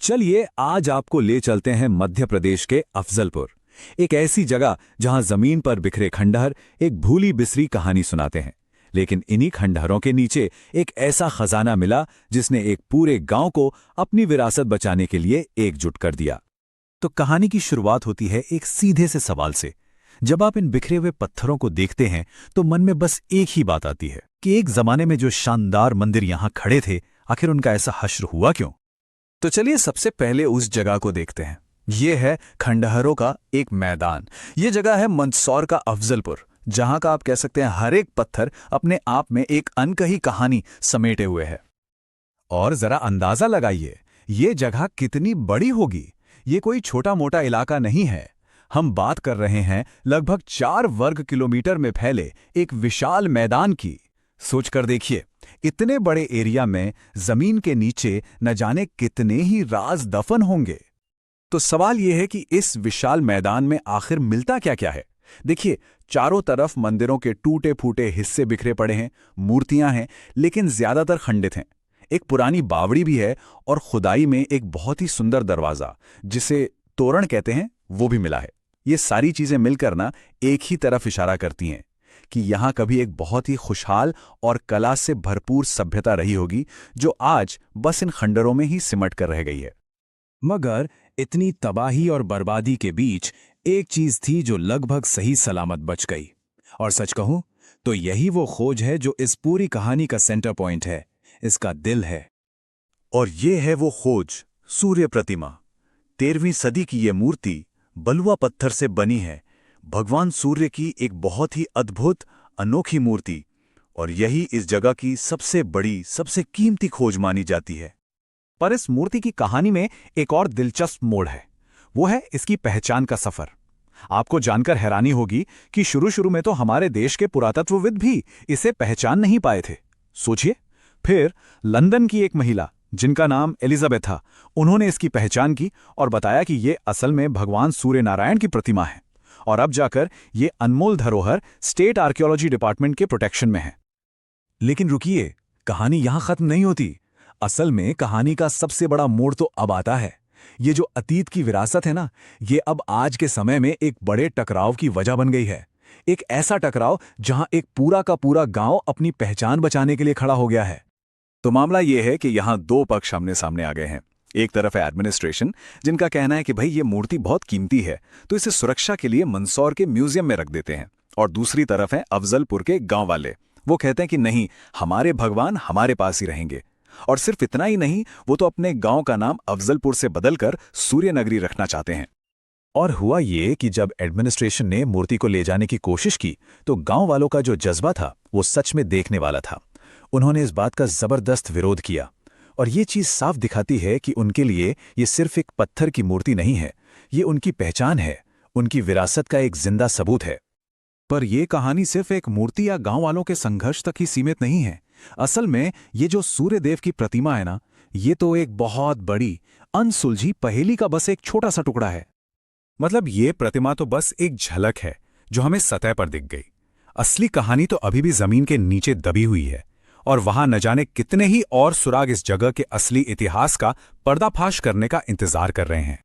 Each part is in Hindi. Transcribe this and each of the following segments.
चलिए आज आपको ले चलते हैं मध्य प्रदेश के अफजलपुर, एक ऐसी जगह जहां जमीन पर बिखरे खंडहर एक भूली बिसरी कहानी सुनाते हैं। लेकिन इन्हीं खंडहरों के नीचे एक ऐसा खजाना मिला जिसने एक पूरे गांव को अपनी विरासत बचाने के लिए एकजुट कर दिया। तो कहानी की शुरुआत होती है एक सीधे से सवाल से। जब आप इन बिखरे हुए पत्थरों को देखते हैं तो मन में बस एक ही बात आती है कि एक जमाने में जो शानदार मंदिर यहां खड़े थे, आखिर उनका ऐसा हश्र हुआ क्यों? तो चलिए सबसे पहले उस जगह को देखते हैं। ये है खंडहरों का एक मैदान। ये जगह है मंदसौर का अफजलपुर, जहां का आप कह सकते हैं हर एक पत्थर अपने आप में एक अनकही कहानी समेटे हुए है। और जरा अंदाजा लगाइए, ये जगह कितनी बड़ी होगी। ये कोई छोटा मोटा इलाका नहीं है। हम बात कर रहे हैं लगभग 4 वर्ग किलोमीटर में फैले एक विशाल मैदान की। सोचकर देखिए, इतने बड़े एरिया में जमीन के नीचे न जाने कितने ही राज दफन होंगे। तो सवाल यह है कि इस विशाल मैदान में आखिर मिलता क्या क्या है। देखिए, चारों तरफ मंदिरों के टूटे फूटे हिस्से बिखरे पड़े हैं, मूर्तियां हैं, लेकिन ज्यादातर खंडित हैं। एक पुरानी बावड़ी भी है और खुदाई में एक बहुत ही सुंदर दरवाजा, जिसे तोरण कहते हैं, वो भी मिला है। ये सारी चीजें मिलकर ना एक ही तरफ इशारा करती हैं कि यहां कभी एक बहुत ही खुशहाल और कला से भरपूर सभ्यता रही होगी, जो आज बस इन खंडरों में ही सिमट कर रह गई है। मगर इतनी तबाही और बर्बादी के बीच एक चीज थी जो लगभग सही सलामत बच गई। और सच कहूं तो यही वो खोज है जो इस पूरी कहानी का सेंटर पॉइंट है, इसका दिल है। और ये है वो खोज, सूर्य प्रतिमा। 13वीं सदी की ये मूर्ति बलुआ पत्थर से बनी है, भगवान सूर्य की एक बहुत ही अद्भुत अनोखी मूर्ति। और यही इस जगह की सबसे बड़ी, सबसे कीमती खोज मानी जाती है। पर इस मूर्ति की कहानी में एक और दिलचस्प मोड़ है, वो है इसकी पहचान का सफर। आपको जानकर हैरानी होगी कि शुरू में तो हमारे देश के पुरातत्वविद भी इसे पहचान नहीं पाए थे। सोचिए, फिर लंदन की एक महिला जिनका नाम एलिजाबेथ था, उन्होंने इसकी पहचान की और बताया कि ये असल में भगवान सूर्य नारायण की प्रतिमा है। और अब जाकर ये अनमोल धरोहर स्टेट आर्कियोलॉजी डिपार्टमेंट के प्रोटेक्शन में है। लेकिन रुकिए, कहानी यहां खत्म नहीं होती। असल में कहानी का सबसे बड़ा मोड़ तो अब आता है। ये जो अतीत की विरासत है ना, ये अब आज के समय में एक बड़े टकराव की वजह बन गई है। एक ऐसा टकराव जहां एक पूरा का पूरा गांव अपनी पहचान बचाने के लिए खड़ा हो गया है। तो मामला यह है कि यहां 2 पक्ष आमने सामने आ गए हैं। एक तरफ है एडमिनिस्ट्रेशन, जिनका कहना है कि भाई ये मूर्ति बहुत कीमती है, तो इसे सुरक्षा के लिए मंदसौर के म्यूजियम में रख देते हैं। और दूसरी तरफ है अफजलपुर के गांव वाले, वो कहते हैं कि नहीं, हमारे भगवान हमारे पास ही रहेंगे। और सिर्फ इतना ही नहीं, वो तो अपने गांव का नाम अफजलपुर से बदलकर सूर्यनगरी रखना चाहते हैं। और हुआ ये कि जब एडमिनिस्ट्रेशन ने मूर्ति को ले जाने की कोशिश की, तो गांव वालों का जो जज्बा था वो सच में देखने वाला था। उन्होंने इस बात का जबरदस्त विरोध किया। और ये चीज साफ दिखाती है कि उनके लिए ये सिर्फ एक पत्थर की मूर्ति नहीं है, ये उनकी पहचान है, उनकी विरासत का एक जिंदा सबूत है। पर यह कहानी सिर्फ एक मूर्ति या गांव वालों के संघर्ष तक ही सीमित नहीं है। असल में ये जो सूर्यदेव की प्रतिमा है ना, ये तो एक बहुत बड़ी अनसुलझी पहेली का बस एक छोटा सा टुकड़ा है। मतलब ये प्रतिमा तो बस एक झलक है जो हमें सतह पर दिख गई। असली कहानी तो अभी भी जमीन के नीचे दबी हुई है। और वहां न जाने कितने ही और सुराग इस जगह के असली इतिहास का पर्दाफाश करने का इंतजार कर रहे हैं।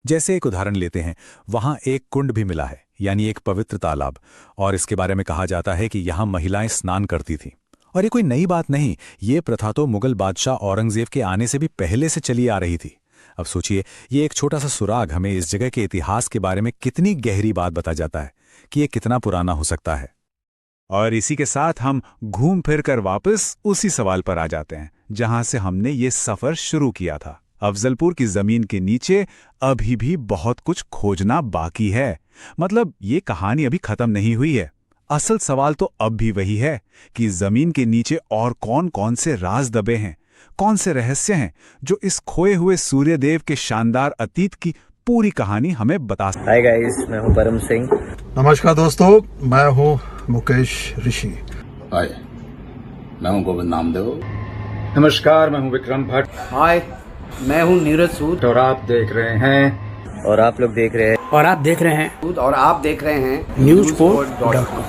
जैसे एक उदाहरण लेते हैं, वहां एक कुंड भी मिला है, यानी एक पवित्र तालाब। और इसके बारे में कहा जाता है कि यहां महिलाएं स्नान करती थीं। और ये कोई नई बात नहीं, ये प्रथा तो मुगल बादशाह औरंगजेब के आने से भी पहले से चली आ रही थी। अब सोचिए, ये एक छोटा सा सुराग हमें इस जगह के इतिहास के बारे में कितनी गहरी बात बता जाता है कि ये कितना पुराना हो सकता है। और इसी के साथ हम घूम फिर कर वापस उसी सवाल पर आ जाते हैं जहां से हमने ये सफर शुरू किया था। अफजलपुर की जमीन के नीचे अभी भी बहुत कुछ खोजना बाकी है। मतलब ये कहानी अभी खत्म नहीं हुई है। असल सवाल तो अब भी वही है कि जमीन के नीचे और कौन कौन से राज दबे हैं, कौन से रहस्य हैं जो इस खोए हुए सूर्यदेव के शानदार अतीत की पूरी कहानी हमें बता सकते हैं। हाय गाइस, मैं हूं परम सिंह। नमस्कार दोस्तों, मैं हूं मुकेश ऋषि। हाय, मैं हूं गोविंद नामदेव। नमस्कार, मैं हूं विक्रम भट्ट। हाय, मैं हूं नीरज सूद। और आप देख रहे हैं और आप लोग देख रहे हैं और आप देख रहे हैं और आप देख रहे हैं Newsport.com।